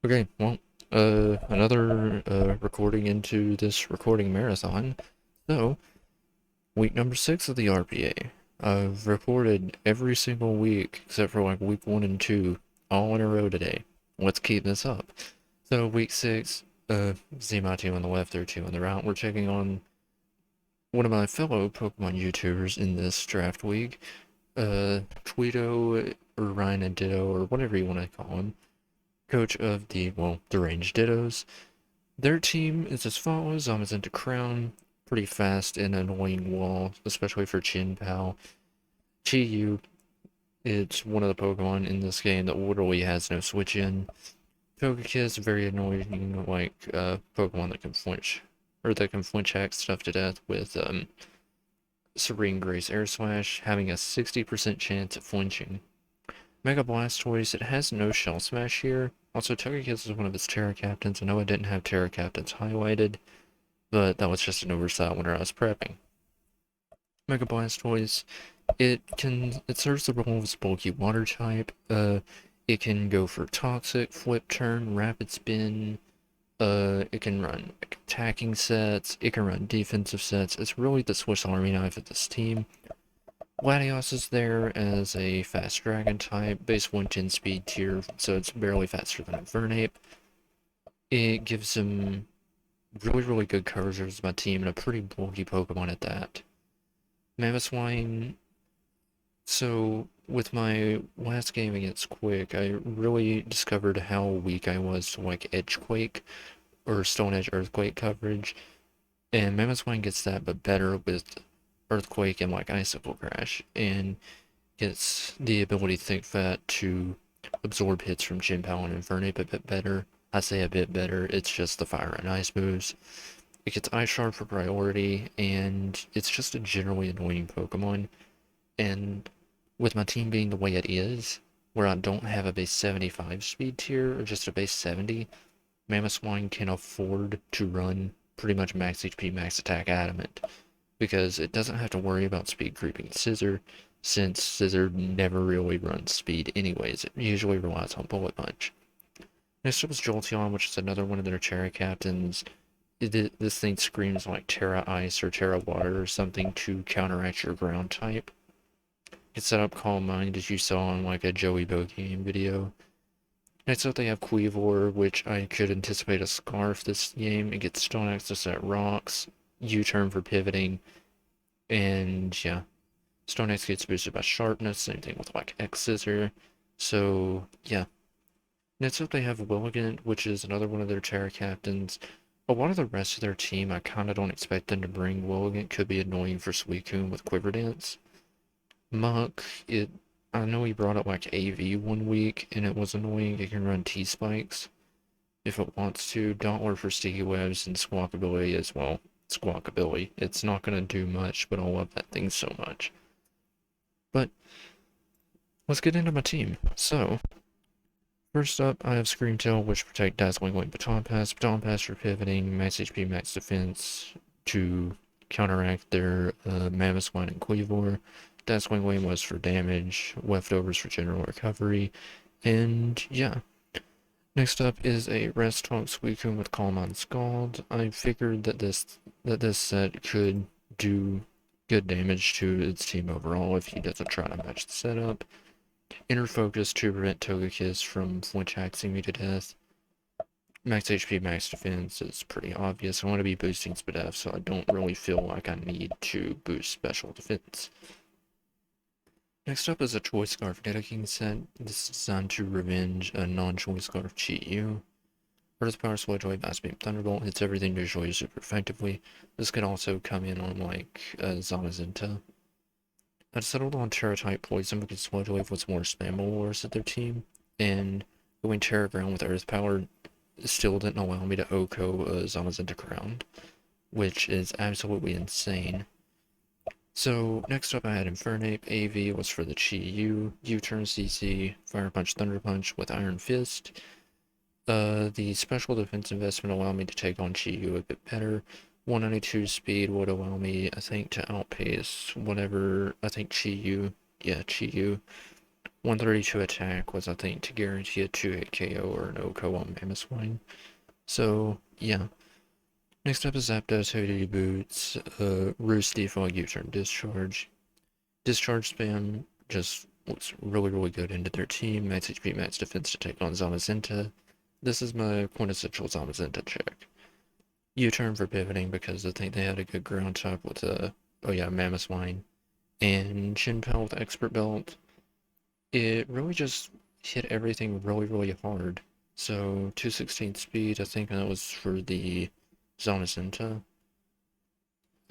Okay, well, another recording into this recording marathon. So, week number 6 of the RPA. I've recorded every single week except for like week 1 and 2, all in a row today. Let's keep this up. So, week 6, Zamazenta on the left, there 2 on the right. We're taking on one of my fellow Pokemon YouTubers in this draft week, Tweeto or Ryan&Ditto or whatever you want to call him, coach of the, well, Deranged Dittos. Their team is as follows. Zamazenta-Crowned, pretty fast and annoying wall, especially for Chien-POW. Chi-Yu, it's one of the Pokemon in this game that literally has no switch in. Togekiss, very annoying, like, Pokemon that can flinch, or that can flinch hack stuff to death with, Serene Grace Air Slash, having a 60% chance at flinching. Mega Blastoise, it has no Shell Smash here. Also, Togekiss is one of its Terra Captains. I know I didn't have Terra Captains highlighted, but that was just an oversight when I was prepping. Mega Blastoise, it serves the role of its bulky water type. It can go for Toxic, Flip Turn, Rapid Spin. It can run attacking sets. It can run defensive sets. It's really the Swiss Army knife of this team. Latios is there as a fast dragon type, base 110 speed tier, so it's barely faster than Infernape. It gives him really good coverage as my team and a pretty bulky Pokemon at that. Mamoswine, so with my last game against Quick, I really discovered how weak I was to like Edgequake or Stone Edge Earthquake coverage, and Mamoswine gets that but better with Earthquake and like Icicle Crash, and gets the ability Think Fat to absorb hits from Chien-POW and Infernape a bit better. I say a bit better, it's just the Fire and Ice moves. It gets Ice Shard for priority, and it's just a generally annoying Pokemon. And with my team being the way it is, where I don't have a base 75 speed tier or just a base 70, Mamoswine can afford to run pretty much max HP, max attack adamant, because it doesn't have to worry about speed creeping Scissor, since Scissor never really runs speed anyways. It usually relies on Bullet Punch. Next up is Jolteon, which is another one of their Terra Captains. This thing screams like Terra Ice or Terra Water or something to counteract your ground type. It set up Calm Mind as you saw on like a Joey Bo game video. Next up they have Quivor, which I could anticipate a Scarf this game. It gets Stone Axe to set rocks, U-turn for pivoting, and yeah. Stone Axe gets boosted by Sharpness, same thing with like X-Scissor. So yeah. Next up they have Willigant, which is another one of their Terra Captains. A lot of the rest of their team, I kinda don't expect them to bring. Willigant could be annoying for Suicune with Quiver Dance. Muck, I know he brought up like AV one week, and it was annoying. It can run T-Spikes if it wants to. Doppler for Sticky Webs, and Squawkabilly as well. Squawkabilly. It's not gonna do much, but I love that thing so much. But let's get into my team. So, first up, I have Screamtail, which protect Dazzling Wing Baton Pass for pivoting, max HP, max defense to counteract their Mamoswine and Quivor. Dazzling Wing was for damage, leftovers for general recovery, and yeah. Next up is a Rest Talk Suicune with Calm on Scald. I figured that this set could do good damage to its team overall if he doesn't try to match the setup. Inner Focus to prevent Togekiss from flinch hacking me to death. Max HP, max defense is pretty obvious. I want to be boosting Spadef, so I don't really feel like I need to boost special defense. Next up is a Choice Scarf Dedicating set. This is designed to revenge a non-Choice Scarf Chi-Yu. Earth Power, Sludge Wave, Ice Beam, Thunderbolt hits everything visually super effectively. This could also come in on like Zamazenta. I settled on Terra-type Poison because Sludge Wave was more spammable wars at their team, and going Terra Ground with Earth Power still didn't allow me to OHKO Zamazenta-Crowned, which is absolutely insane. So next up I had Infernape. AV was for the Chi-Yu, U-turn CC, Fire Punch, Thunder Punch with Iron Fist. The special defense investment allowed me to take on Chi-Yu a bit better. 192 speed would allow me, I think, to outpace whatever, I think Chi-Yu, yeah, Chi-Yu 132 attack was, I think, to guarantee a 2-hit KO or an OHKO on Mamoswine. So, yeah. Next up is Zapdos, Hoodie Boots, Roost Default U-Turn Discharge. Discharge spam just looks really, really good into their team. Max HP, max defense to take on Zamazenta. This is my quintessential Zamazenta check. U-turn for pivoting because I think they had a good ground type with Mamoswine. And Chien-POW with Expert Belt. It really just hit everything really, really hard. So 216 speed, I think that was for the Zamazenta.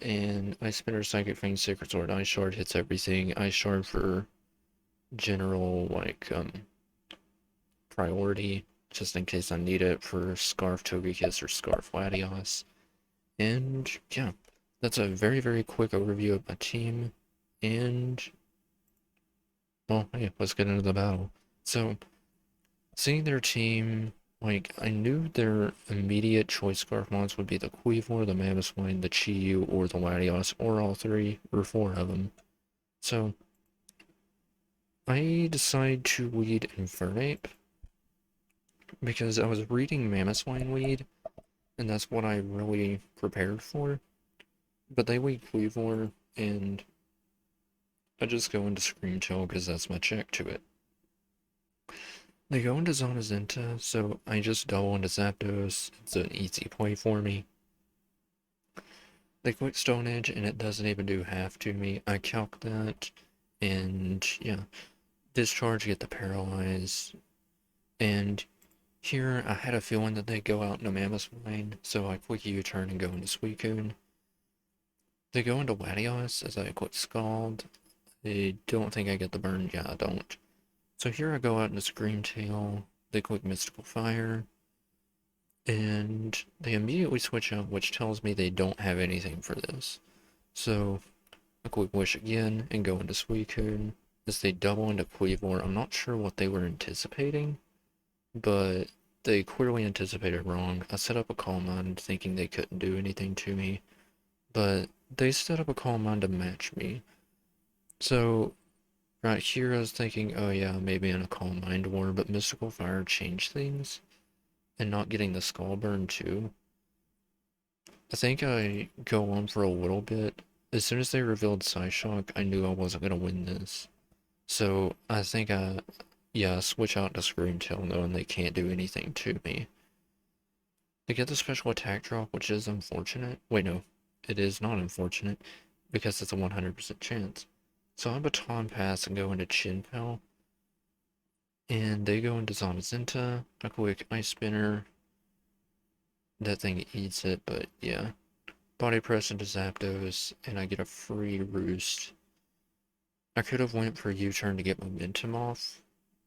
And Ice Spinner, Psychic Fang, Sacred Sword, Ice Shard hits everything. Ice Shard for general, priority, just in case I need it for Scarf Togekiss or Scarf Latios. And, yeah, that's a very, very quick overview of my team. And, well, hey, let's get into the battle. So, seeing their team, I knew their immediate choice Scarf mons would be the Quivor, the Mamoswine, the Chi-Yu, or the Latios, or all three, or four of them. So, I decided to lead Infernape because I was reading Mamoswine lead, and that's what I really prepared for. But they lead Quivor, and I just go into Screamtail because that's my check to it. They go into Zamazenta, so I just double into Zapdos. It's an easy play for me. They quick Stone Edge, and it doesn't even do half to me. I calc that, and yeah, Discharge, get the Paralyze, and here I had a feeling that they'd go out into Mamoswine, so I quick U-turn and go into Suicune. They go into Latios as I quick Scald. I don't think I get the burn. Yeah, I don't. So here I go out into Screamtail. They quick Mystical Fire. And they immediately switch out, which tells me they don't have anything for this. So I quick Wish again and go into Suicune. As they double into Quivor, I'm not sure what they were anticipating, but they clearly anticipated wrong. I set up a Calm Mind thinking they couldn't do anything to me, but they set up a Calm Mind to match me. So right here I was thinking, oh yeah, maybe in a Calm Mind War, but Mystical Fire changed things, and not getting the Skull Burn too. I think I go on for a little bit. As soon as they revealed Psyshock, I knew I wasn't going to win this. So I think switch out to Screamtail knowing they can't do anything to me. They get the special attack drop, which is unfortunate. Wait, no, it is not unfortunate, because it's a 100% chance. So I Baton Pass and go into Chien-POW, and they go into Zamazenta, a quick Ice Spinner. That thing eats it, but yeah. Body Press into Zapdos, and I get a free Roost. I could have went for U-turn to get momentum off,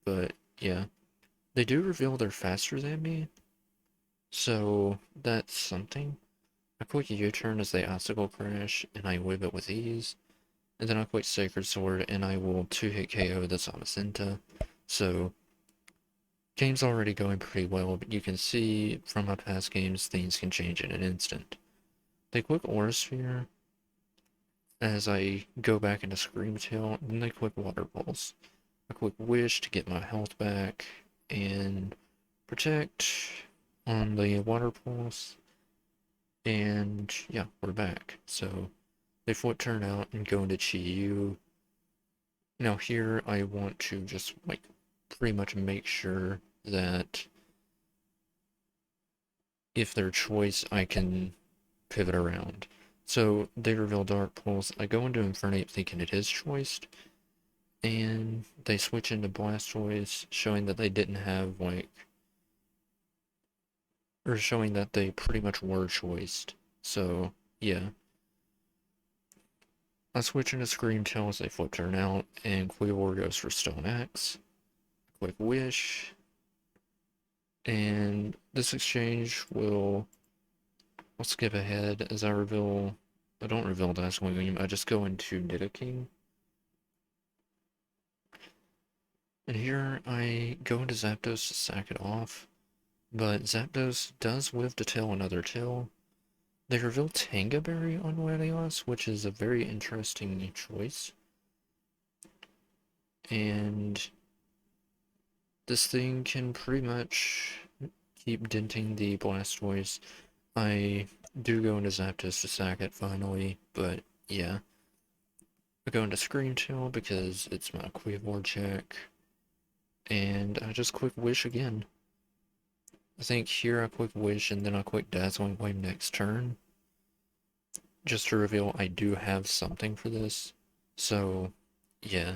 but yeah. They do reveal they're faster than me, so that's something. I quick U-turn as they Obstacle Crash, and I whip it with ease. And then I quick Sacred Sword, and I will 2-hit KO the Zamazenta. So, game's already going pretty well, but you can see from my past games, things can change in an instant. They quick Aura Sphere as I go back into Screamtail, and then they quick Water Pulse. A quick Wish to get my health back, and Protect on the Water Pulse, and yeah, we're back. So they flip turn out and go into Chi-Yu. Now here I want to just pretty much make sure that if their choice I can pivot around. So they reveal Dark Pulse. I go into Infernape thinking it is choiced, and they switch into Blastoise, showing that they didn't have or showing that they pretty much were choiced. So yeah. I switch into Screamtail as they flip turn out, and Quivor goes for Stone Axe. Quick Wish. And this exchange I'll skip ahead as I don't reveal Dazzling Gleam, I just go into Nidoking. And here I go into Zapdos to sack it off, but Zapdos does live to tell another tale. They reveal Tanga Berry on Latios, which is a very interesting choice. And This thing can pretty much keep denting the Blastoise. I do go into Zapdos to sack it finally, but yeah. I go into Scream Tail because it's my Quivore check, and I just Quick Wish again. I think here I Quick Wish and then I Quick Dazzling Wave next turn, just to reveal I do have something for this. So, yeah,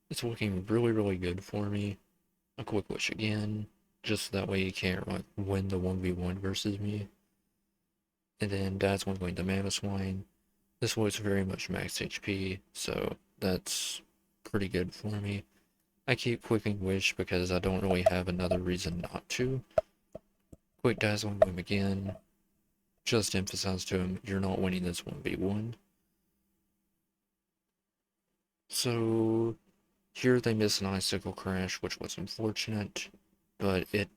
it's looking really, really good for me. A Quick Wish again, just that way you can't like win the 1v1 versus me. And then Dazzling going to Mamoswine. This was very much max HP, so that's pretty good for me. I keep Quicking Wish because I don't really have another reason not to. Quick Dazzling him again. Just emphasize to him, you're not winning this 1v1. So here they miss an Icicle Crash, which was unfortunate, but I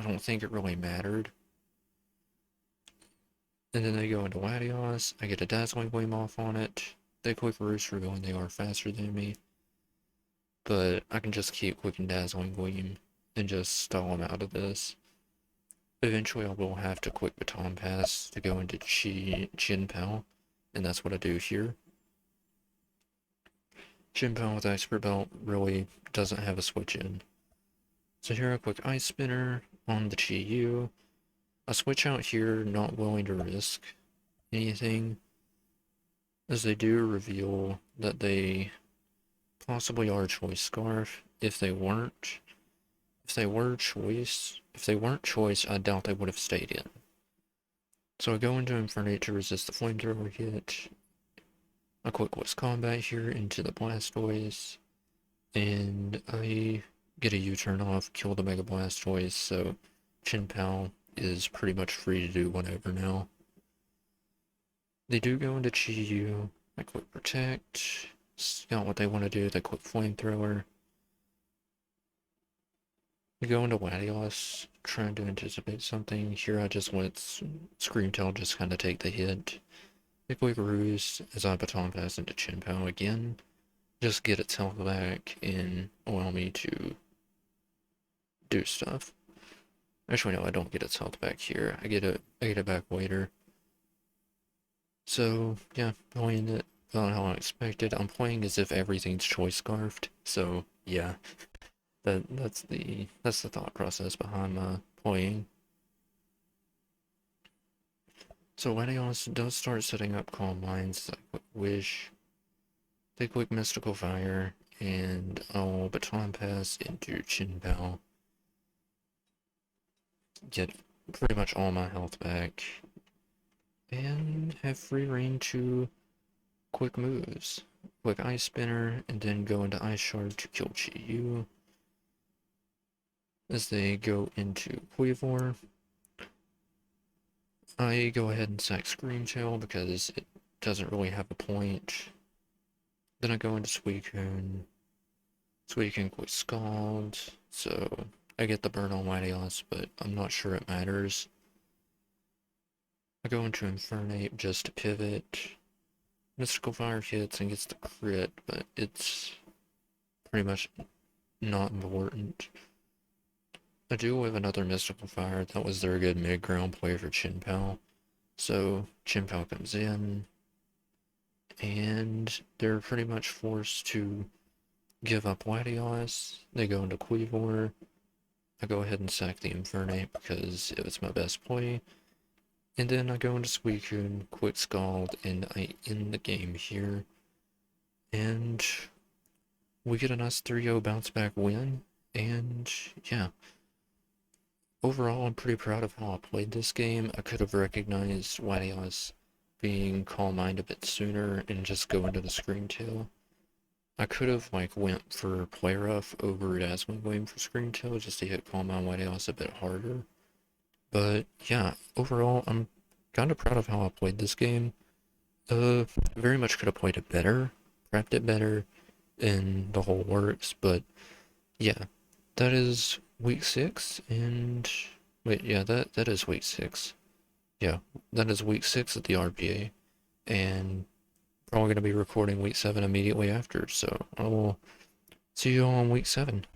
don't think it really mattered. And then they go into Latios. I get a Dazzling Gleam off on it. They Quick Roost revealing they are faster than me. But I can just keep Quick and Dazzling Gleam and just stall them out of this. Eventually I will have to Quick Baton Pass to go into Chien-POW, and that's what I do here. Chien-POW with Expert Belt really doesn't have a switch in. So here a quick Ice Spinner on the Chi-Yu. I switch out here, not willing to risk anything, as they do reveal that they possibly are Choice Scarf. If they weren't Choice, I doubt they would have stayed in. So I go into Infernape to resist the Flamethrower hit. A quick West Combat here into the Blastoise, and I get a U-turn off, kill the Mega Blastoise, so Chien-POW is pretty much free to do whatever now. They do go into Chi-Yu. I Quick Protect. It's not what they want to do. They Quick Flamethrower. We go into Latios, trying to anticipate something. Here I just let Scream Tail just kind of take the hit. They Quick Ruse as I Baton Pass into Chien-POW again. Just get its health back and allow me to do stuff. Actually, no, I don't get its health back here. I get it back later. So, yeah, playing it about how I expected. I'm playing as if everything's Choice Scarfed. So, yeah, that's the thought process behind my playing. So Latios does start setting up Calm Minds. I Quick Wish. They Quick Mystical Fire, and I'll Baton Pass into Chien-POW. Get pretty much all my health back, and have free reign to quick moves. Quick Ice Spinner, and then go into Ice Shard to kill Chi-Yu. As they go into Quivore, I go ahead and sack Scream Tail because it doesn't really have a point. Then I go into Suicune. Suicune Quick Scald, so I get the burn on Latios, but I'm not sure it matters. I go into Infernape just to pivot. Mystical Fire hits and gets the crit, but it's pretty much not important. I do have another Mystical Fire. That was their good mid-ground play for Chien-POW. So Chien-POW comes in, and they're pretty much forced to give up Latios. They go into Quivore. I go ahead and sack the Infernape because it was my best play. And then I go into Suicune, Quick Scald, and I end the game here. And we get a nice 3-0 bounce back win. And yeah, overall I'm pretty proud of how I played this game. I could have recognized Latios being Calm Mind a bit sooner and just go into the Scream Tail. I could have like went for Play Rough over Dazzling Gleam for Scream Tail just to hit Calm Mind Latios a bit harder. But yeah, overall, I'm kind of proud of how I played this game. Very much could have played it better, prepped it better, and the whole works. But yeah, that is week 6, and wait, yeah, that is week 6. Yeah, that is week 6 at the RPA, and probably gonna be recording week 7 immediately after. So I will see you all on week 7.